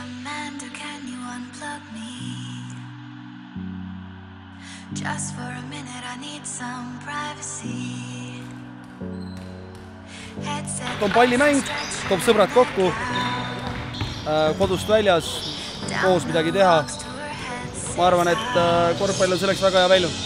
Commander, can you unplug me? Just for a minute, I need some privacy. On pallimäng, toob sõbrad kokku, kodust väljas, koos midagi teha. Ma arvan, et korvpall on selleks väga hea väljund.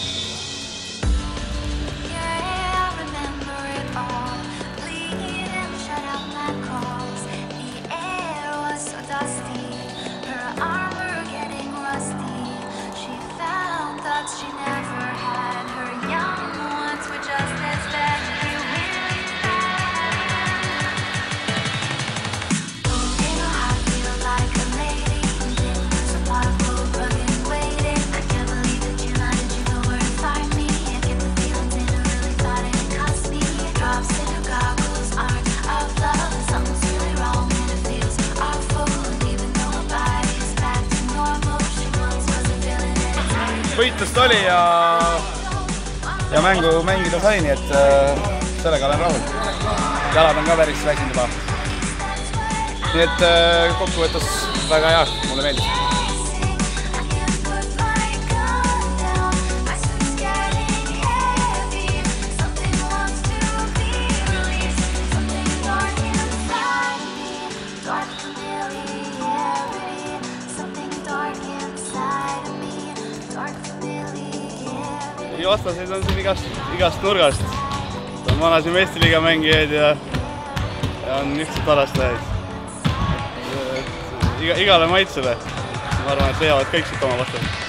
Võitlust oli ja mängu mängida sai, nii et sellega olen rahul. Jalad on ka päris väiksinud juba. Nii et kokkuvõttes väga hea, mulle meeldis. Vastaseid on siin igast nurgast. On vanasi Meistriliiga mängijaid ja on lihtsalt alastajaid. Igale maitsele. Ma arvan, et leiavad kõik siit oma vastaseid.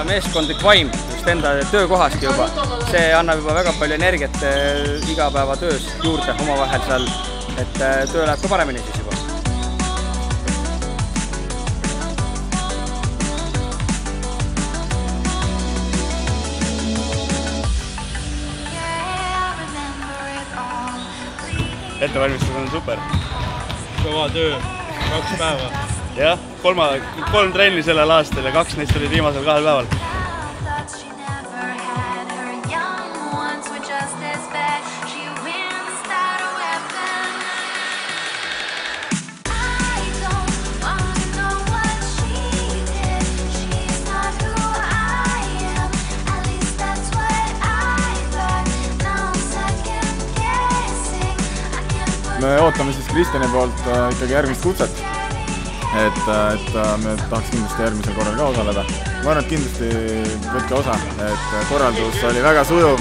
Meeskondlik vaim, just enda töökohaski juba. See annab juba väga palju energiat igapäevatöös juurde omavahel seal, et töö läheb ka paremini siis juba. Ettevalmistus on super. Kõva töö, 2 päeva. Jah, 3 trenni sellel aastal ja 2 neist olid viimasel 2 päeval. Me ootame siis Kristjani poolt ikkagi järgmist kutset. Et me tahaks kindlasti järgmisel korral ka osaleda. Ma arvan, et kindlasti võtke osa, et korraldus oli väga sujuv,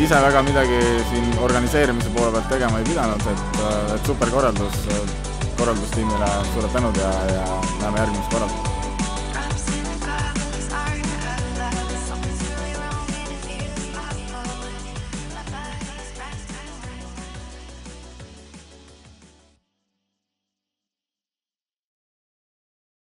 ise väga midagi siin organiseerimise poole pealt tegema ei pidanud, et super korraldustiimile suured tänud ja näeme järgmist korral.